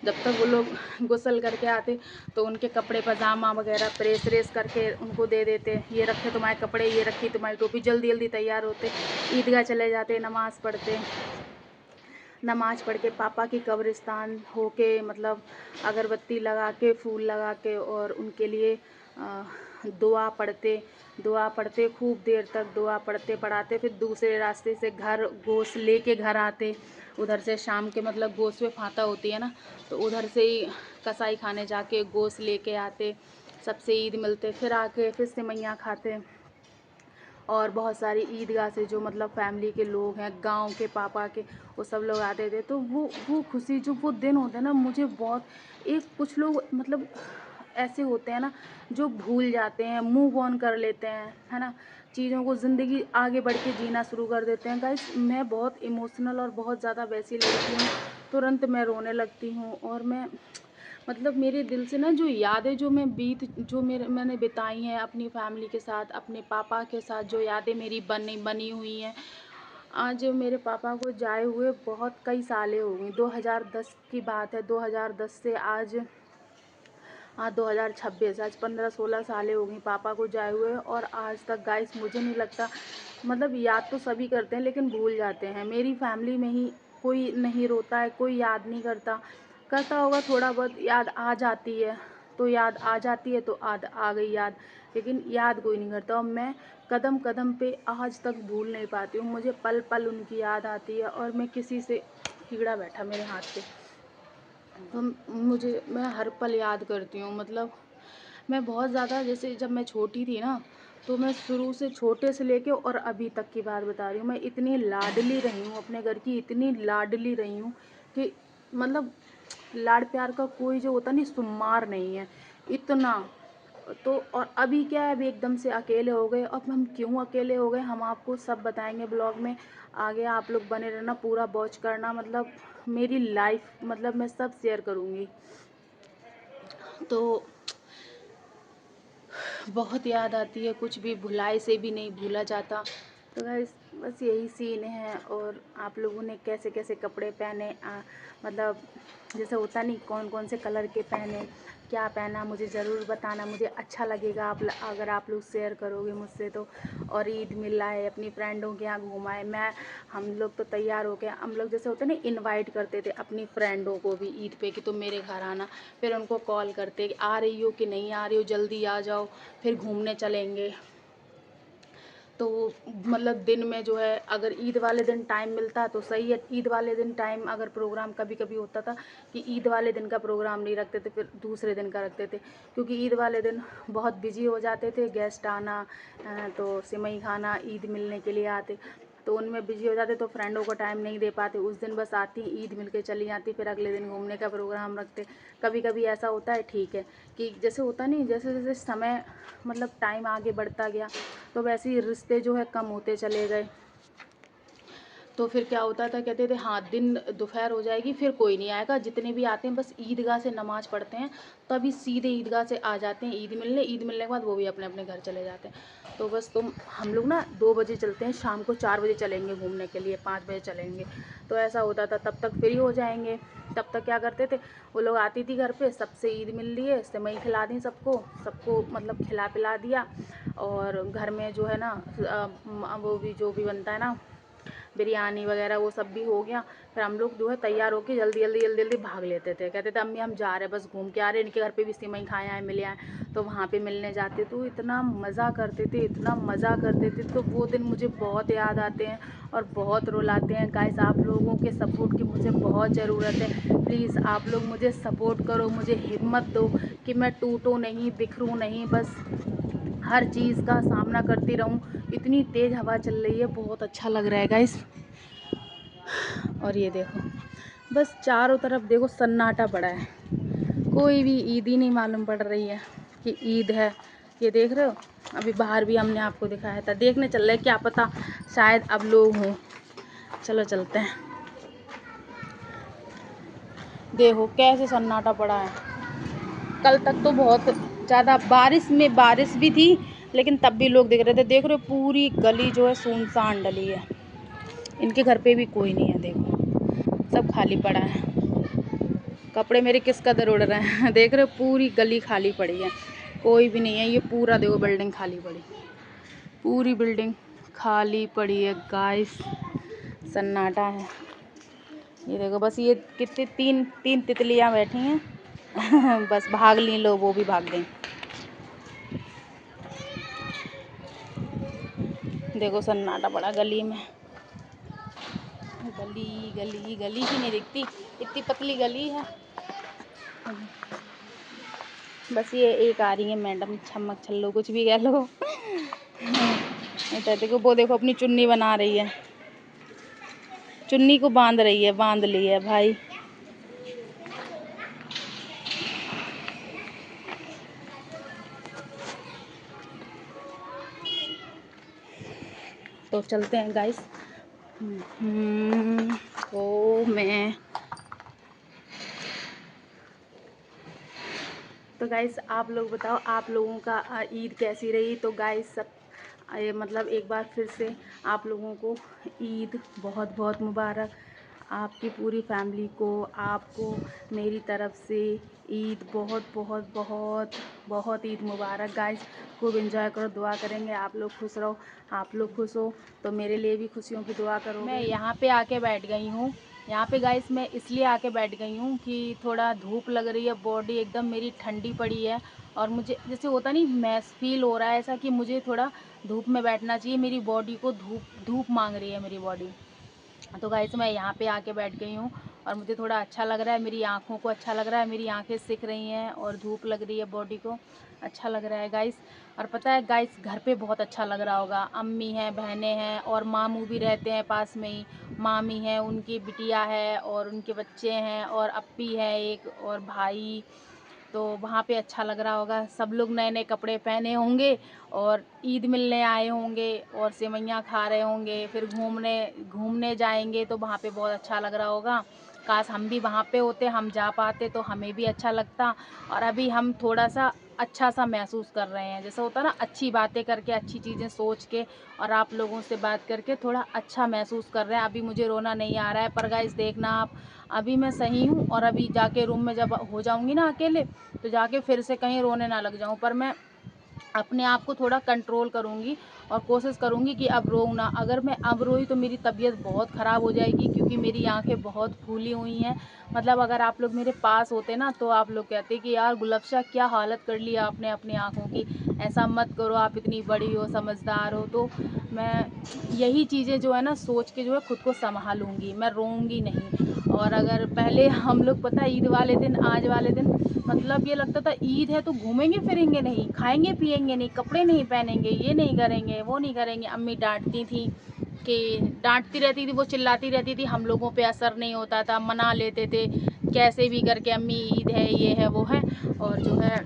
जब तक वो लोग गुसल करके आते तो उनके कपड़े पजामा वगैरह प्रेस व्रेस करके उनको दे देते, ये रखे तुम्हारे कपड़े, ये रखी तुम्हारी टोपी। जल्दी जल्दी तैयार होते, ईदगाह चले जाते, नमाज़ पढ़ते। नमाज़ पढ़ के पापा की कब्रिस्तान होके मतलब अगरबत्ती लगा के, फूल लगा के और उनके लिए दुआ पढ़ते खूब देर तक दुआ पढ़ते पढ़ाते। फिर दूसरे रास्ते से घर गोश्त लेके घर आते, उधर से शाम के मतलब गोश्त में फाता होती है ना, तो उधर से ही कसाई खाने जाके गोश्त लेके आते, सबसे ईद मिलते, फिर आके फिर सेवइयाँ खाते। और बहुत सारी ईदगाह से जो मतलब फैमिली के लोग हैं, गांव के पापा के, वो सब लोग आते थे। तो वो खुशी, जो वो दिन होते हैं ना, मुझे बहुत, एक कुछ लोग मतलब ऐसे होते हैं ना जो भूल जाते हैं, मूव ऑन कर लेते हैं, है ना, चीज़ों को ज़िंदगी आगे बढ़ के जीना शुरू कर देते हैं। गाइस मैं बहुत इमोशनल और बहुत ज़्यादा वैसी लड़की हूँ, तुरंत मैं रोने लगती हूँ। और मैं मतलब मेरे दिल से ना जो यादें जो मैंने बिताई हैं अपनी फैमिली के साथ, अपने पापा के साथ, जो यादें मेरी बनी हुई हैं। आज मेरे पापा को जाए हुए बहुत कई सालें हो गई, 2010 की बात है, 2010 से आज 2026, आज 15-16 सालें हो गई पापा को जाए हुए। और आज तक गाइस मुझे नहीं लगता, मतलब याद तो सभी करते हैं लेकिन भूल जाते हैं। मेरी फैमिली में ही कोई नहीं रोता है, कोई याद नहीं करता होगा, थोड़ा बहुत याद आ जाती है तो याद आ जाती है, तो आ गई याद, लेकिन याद कोई नहीं करता। और मैं कदम कदम पे आज तक भूल नहीं पाती हूँ, मुझे पल पल उनकी याद आती है। और मैं किसी से, कीड़ा बैठा मेरे हाथ पे, तो मैं हर पल याद करती हूँ, मतलब मैं बहुत ज़्यादा, जैसे जब मैं छोटी थी ना, तो मैं शुरू से छोटे से लेके और अभी तक की बात बता रही हूँ, मैं इतनी लाडली रही हूँ अपने घर की, इतनी लाडली रही हूँ कि मतलब लाड प्यार का कोई जो होता नहीं शुमार नहीं है इतना। तो और अभी क्या है, अभी एकदम से अकेले हो गए। अब हम क्यों अकेले हो गए हम आपको सब बताएंगे ब्लॉग में। आगे आप लोग बने रहना, पूरा वॉच करना, मतलब मेरी लाइफ मतलब मैं सब शेयर करूँगी। तो बहुत याद आती है, कुछ भी भुलाए से भी नहीं भूला जाता। तो गाइस बस यही सीन है। और आप लोगों ने कैसे कैसे कपड़े पहने, मतलब जैसे होता नहीं कौन कौन से कलर के पहने, क्या पहना, मुझे ज़रूर बताना। मुझे अच्छा लगेगा अगर आप लोग शेयर करोगे मुझसे तो। और ईद मिल रहा है, अपनी फ्रेंडों के यहाँ घुमाए मैं, हम लोग तो तैयार हो गए। हम लोग जैसे होते ना इनवाइट करते थे अपनी फ्रेंडों को भी ईद पे कि तुम मेरे घर आना, फिर उनको कॉल करते कि आ रही हो कि नहीं आ रही हो, जल्दी आ जाओ, फिर घूमने चलेंगे। तो मतलब दिन में जो है, अगर ईद वाले दिन टाइम मिलता तो सही है। ईद वाले दिन टाइम अगर प्रोग्राम कभी कभी होता था कि ईद वाले दिन का प्रोग्राम नहीं रखते थे, फिर दूसरे दिन का रखते थे, क्योंकि ईद वाले दिन बहुत बिजी हो जाते थे। गेस्ट आना, तो सिमई खाना, ईद मिलने के लिए आते, तो उनमें बिजी हो जाते, तो फ्रेंडों को टाइम नहीं दे पाते। उस दिन बस आती, ईद मिल के चली जाती, फिर अगले दिन घूमने का प्रोग्राम रखते। कभी कभी ऐसा होता है, ठीक है, कि जैसे होता नहीं, जैसे जैसे समय मतलब टाइम आगे बढ़ता गया तो वैसे ही रिश्ते जो है कम होते चले गए। तो फिर क्या होता था, कहते थे हाँ दिन दोपहर हो जाएगी फिर कोई नहीं आएगा, जितने भी आते हैं बस ईदगाह से नमाज़ पढ़ते हैं, तभी सीधे ईदगाह से आ जाते हैं ईद मिलने। ईद मिलने के बाद वो भी अपने अपने घर चले जाते हैं। तो बस हम लोग ना 2 बजे चलते हैं, शाम को 4 बजे चलेंगे घूमने के लिए, 5 बजे चलेंगे। तो ऐसा होता था, तब तक फ्री हो जाएंगे। तब तक क्या करते थे, वो लोग आती थी घर पे, सबसे ईद मिल लिए, सेवई खिला दी सबको, सबको मतलब खिला पिला दिया। और घर में जो है ना वो भी जो भी बनता है ना, बिरयानी वगैरह वो सब भी हो गया। फिर हम लोग जो है तैयार होकर जल्दी जल्दी जल्दी जल्दी भाग लेते थे। कहते थे अम्मी हम जा रहे हैं, बस घूम के आ रहे हैं, इनके घर पे भी सिमई खाए आए, मिले आए, तो वहाँ पे मिलने जाते। तो इतना मज़ा करते थे, इतना मज़ा करते थे। तो वो दिन मुझे बहुत याद आते हैं और बहुत रुलाते हैं। गाइस आप लोगों के सपोर्ट की मुझे बहुत ज़रूरत है। प्लीज़ आप लोग मुझे सपोर्ट करो, मुझे हिम्मत दो कि मैं टूटूँ नहीं, बिखरूँ नहीं, बस हर चीज़ का सामना करती रहूं। इतनी तेज़ हवा चल रही है, बहुत अच्छा लग रहा है गाइस। और ये देखो, बस चारों तरफ देखो सन्नाटा पड़ा है, कोई भी ईद ही नहीं मालूम पड़ रही है कि ईद है। ये देख रहे हो, अभी बाहर भी हमने आपको दिखाया था, देखने चल रहे हैं, क्या पता शायद अब लोग हों। चलो चलते हैं। देखो कैसे सन्नाटा पड़ा है। कल तक तो बहुत ज़्यादा बारिश भी थी, लेकिन तब भी लोग दिख रहे थे। देख रहे हो पूरी गली जो है सुनसान डली है, इनके घर पे भी कोई नहीं है, देखो सब खाली पड़ा है। कपड़े मेरे किस कदर उड़ रहे हैं देख रहे हो, पूरी गली खाली पड़ी है, कोई भी नहीं है। ये पूरा देखो बिल्डिंग खाली पड़ी, पूरी बिल्डिंग खाली पड़ी है गाइस, सन्नाटा है। ये देखो बस ये कितनी तीन तीन तितलियाँ बैठी हैं बस भाग ली लो, वो भी भाग गई। देखो सन्नाटा पड़ा गली में, गली गली गली ही नहीं दिखती, इतनी पतली गली है। बस ये एक आ रही है मैडम, छमक छल्लो कुछ भी कह लो देखो वो देखो अपनी चुन्नी बना रही है, चुन्नी को बांध रही है, बांध ली है भाई। तो चलते हैं गाइस। तो गाइस आप लोग बताओ, आप लोगों का ईद कैसी रही। तो गाइस सब मतलब एक बार फिर से आप लोगों को ईद बहुत बहुत मुबारक। आपकी पूरी फैमिली को, आपको मेरी तरफ से ईद बहुत बहुत बहुत बहुत ईद मुबारक। गाइस खूब एंजॉय करो, दुआ करेंगे आप लोग खुश रहो, आप लोग खुश हो तो मेरे लिए भी खुशियों की दुआ करो। मैं यहाँ पे आके बैठ गई हूँ, यहाँ पे गाइस मैं इसलिए आके बैठ गई हूँ कि थोड़ा धूप लग रही है, बॉडी एकदम मेरी ठंडी पड़ी है, और मुझे जैसे होता नहीं मैस फील हो रहा है ऐसा कि मुझे थोड़ा धूप में बैठना चाहिए, मेरी बॉडी को धूप धूप मांग रही है मेरी बॉडी। तो गाइस मैं यहाँ पे आके बैठ गई हूँ और मुझे थोड़ा अच्छा लग रहा है, मेरी आँखों को अच्छा लग रहा है, मेरी आँखें सिक रही हैं और धूप लग रही है बॉडी को, अच्छा लग रहा है गाइस। और पता है गाइस, घर पे बहुत अच्छा लग रहा होगा, अम्मी हैं, बहनें हैं और मामू भी रहते हैं पास में ही, मामी हैं, उनकी बिटिया है और उनके बच्चे हैं और अप्पी है एक और भाई, तो वहाँ पे अच्छा लग रहा होगा। सब लोग नए नए कपड़े पहने होंगे और ईद मिलने आए होंगे और सेवइयाँ खा रहे होंगे, फिर घूमने घूमने जाएंगे तो वहाँ पे बहुत अच्छा लग रहा होगा। काश हम भी वहाँ पे होते, हम जा पाते तो हमें भी अच्छा लगता। और अभी हम थोड़ा सा अच्छा सा महसूस कर रहे हैं, जैसे होता है ना, अच्छी बातें करके, अच्छी चीज़ें सोच के और आप लोगों से बात करके थोड़ा अच्छा महसूस कर रहे हैं। अभी मुझे रोना नहीं आ रहा है, पर गाइस देखना आप, अभी मैं सही हूँ और अभी जाके रूम में जब हो जाऊँगी ना अकेले, तो जाके फिर से कहीं रोने ना लग जाऊँ। पर मैं अपने आप को थोड़ा कंट्रोल करूँगी और कोशिश करूँगी कि अब रोऊँ ना। अगर मैं अब रोई तो मेरी तबीयत बहुत ख़राब हो जाएगी, क्योंकि मेरी आँखें बहुत फूली हुई हैं। मतलब अगर आप लोग मेरे पास होते ना तो आप लोग कहते कि यार गुलफ्शा, क्या हालत कर ली आपने अपनी आँखों की, ऐसा मत करो, आप इतनी बड़ी हो, समझदार हो। तो मैं यही चीज़ें जो है ना सोच के जो है खुद को सँभालूँगी, मैं रोऊँगी नहीं। और अगर पहले हम लोग, पता है, ईद वाले दिन, आज वाले दिन, मतलब ये लगता था ईद है तो घूमेंगे फिरेंगे नहीं, खाएंगे पिएंगे नहीं, कपड़े नहीं पहनेंगे, ये नहीं करेंगे, वो नहीं करेंगे। अम्मी डांटती थी, कि डांटती रहती थी, वो चिल्लाती रहती थी, हम लोगों पे असर नहीं होता था, मना लेते थे कैसे भी करके, अम्मी ईद है, ये है, वो है। और जो है,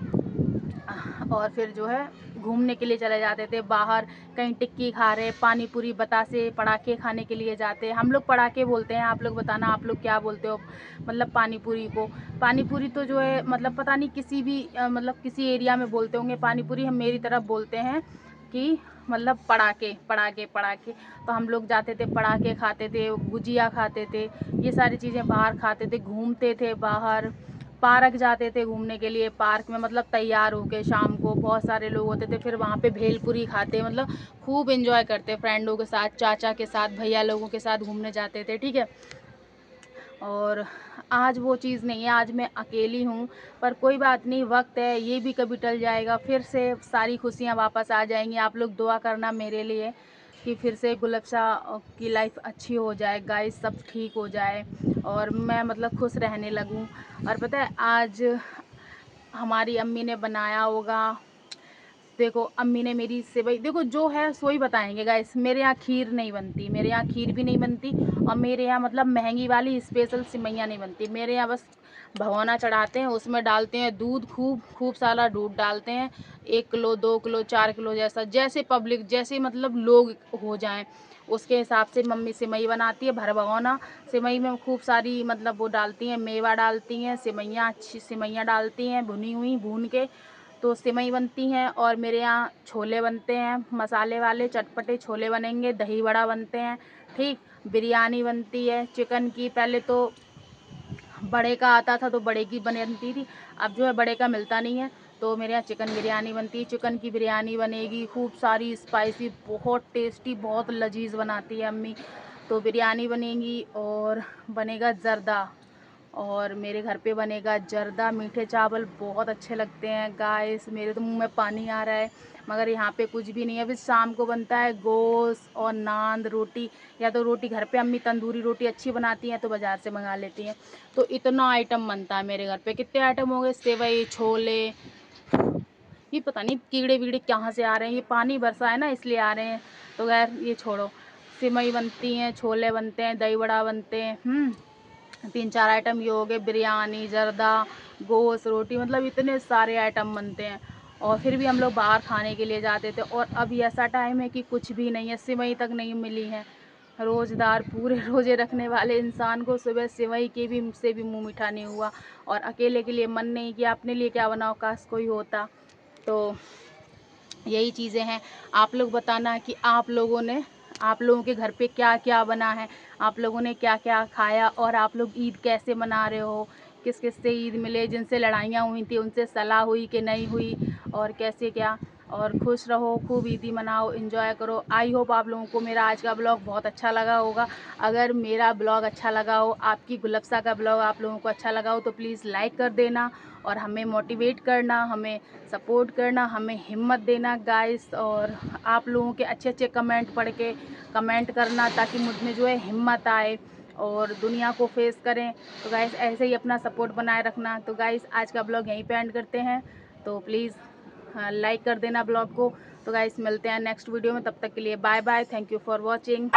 और फिर जो है घूमने के लिए चले जाते थे बाहर, कहीं टिक्की खा रहे, पानी पूरी, बतासे, पटाखे खाने के लिए जाते। हम लोग पटाखे बोलते हैं, आप लोग बताना आप लोग क्या बोलते हो, मतलब पानी पूरी को। पानी पूरी तो जो है, मतलब पता नहीं किसी भी मतलब किसी एरिया में बोलते होंगे पानी पूरी, हम मेरी तरफ बोलते हैं कि मतलब पटाखे पटाखे पटाखे। तो हम लोग जाते थे, पटाखे खाते थे, गुजिया खाते थे, ये सारी चीज़ें बाहर खाते थे, घूमते थे बाहर, पार्क जाते थे घूमने के लिए, पार्क में मतलब तैयार होके शाम को बहुत सारे लोग होते थे, फिर वहाँ पे भेलपुरी खाते, मतलब खूब एंजॉय करते, फ्रेंडों के साथ, चाचा के साथ, भैया लोगों के साथ घूमने जाते थे, ठीक है। और आज वो चीज़ नहीं है, आज मैं अकेली हूँ, पर कोई बात नहीं, वक्त है, ये भी कभी टल जाएगा, फिर से सारी खुशियाँ वापस आ जाएंगी। आप लोग दुआ करना मेरे लिए कि फिर से गुलफ्शा की लाइफ अच्छी हो जाए गाइस, सब ठीक हो जाए और मैं मतलब खुश रहने लगूँ। और पता है, आज हमारी अम्मी ने बनाया होगा, देखो अम्मी ने मेरी सेवई, देखो जो है सो ही बताएंगे गाइस, मेरे यहाँ खीर नहीं बनती, मेरे यहाँ खीर भी नहीं बनती, और मेरे यहाँ मतलब महंगी वाली स्पेशल सिमैया नहीं बनती। मेरे यहाँ बस भगोना चढ़ाते हैं, उसमें डालते हैं दूध, खूब खूब सारा दूध डालते हैं, 1 किलो 2 किलो 4 किलो, जैसा जैसे पब्लिक, जैसे मतलब लोग हो जाएं उसके हिसाब से मम्मी सिमई बनाती है, भर भगोना। सिमई में खूब सारी मतलब वो डालती हैं, मेवा डालती हैं, सिमैया, अच्छी सिमैयाँ डालती हैं भुनी हुई, भून के तो सिमई बनती हैं। और मेरे यहाँ छोले बनते हैं, मसाले वाले चटपटे छोले बनेंगे, दही बड़ा बनते हैं, ठीक, बिरयानी बनती है चिकन की। पहले तो बड़े का आता था तो बड़े की बनती थी, अब जो है बड़े का मिलता नहीं है, तो मेरे यहाँ चिकन बिरयानी बनती है, चिकन की बिरयानी बनेगी, खूब सारी स्पाइसी, बहुत टेस्टी, बहुत लजीज बनाती है अम्मी। तो बिरयानी बनेगी और बनेगा जर्दा, और मेरे घर पे बनेगा जर्दा, मीठे चावल बहुत अच्छे लगते हैं गाइस, मेरे तो मुंह में पानी आ रहा है। मगर यहाँ पे कुछ भी नहीं है, अभी शाम को बनता है गोश्त और नान रोटी, या तो रोटी घर पे अम्मी तंदूरी रोटी अच्छी बनाती हैं तो बाज़ार से मंगा लेती हैं। तो इतना आइटम बनता है मेरे घर पे, कितने आइटम हो गए, सेवई, छोले, ये पता नहीं कीड़े वीड़े कहाँ से आ रहे हैं, ये पानी बरसा है ना इसलिए आ रहे हैं। तो खैर ये छोड़ो, सिमई बनती हैं, छोले बनते हैं, दही बड़ा बनते हैं, 3 4 आइटम ये हो गए, बिरयानी, जर्दा, गोश्त, रोटी, मतलब इतने सारे आइटम बनते हैं। और फिर भी हम लोग बाहर खाने के लिए जाते थे, और अभी ऐसा टाइम है कि कुछ भी नहीं है, सिवई तक नहीं मिली है। रोज़दार पूरे रोज़े रखने वाले इंसान को सुबह सिवई के भी से भी मुंह मीठा नहीं हुआ, और अकेले के लिए मन नहीं किया, अपने लिए क्या बनाओ, काश कोई होता। तो यही चीज़ें हैं। आप लोग बताना कि आप लोगों के घर पे क्या क्या बना है, आप लोगों ने क्या क्या खाया, और आप लोग ईद कैसे मना रहे हो, किस किस से ईद मिले, जिनसे लड़ाइयाँ हुई थी उनसे सलाह हुई कि नहीं हुई, और कैसे क्या। और खुश रहो, खूब ईदी मनाओ, एंजॉय करो। आई होप आप लोगों को मेरा आज का ब्लॉग बहुत अच्छा लगा होगा। अगर मेरा ब्लॉग अच्छा लगा हो, आपकी गुलफ्शा का ब्लॉग आप लोगों को अच्छा लगा हो, तो प्लीज़ लाइक कर देना और हमें मोटिवेट करना, हमें सपोर्ट करना, हमें हिम्मत देना गाइस। और आप लोगों के अच्छे अच्छे कमेंट पढ़ के कमेंट करना, ताकि मुझ में जो है हिम्मत आए और दुनिया को फेस करें। तो गाइस ऐसे ही अपना सपोर्ट बनाए रखना। तो गाइस आज का ब्लॉग यहीं पे एंड करते हैं, तो प्लीज़ लाइक कर देना ब्लॉग को। तो गाइस मिलते हैं नेक्स्ट वीडियो में, तब तक के लिए bye bye, thank you for watching.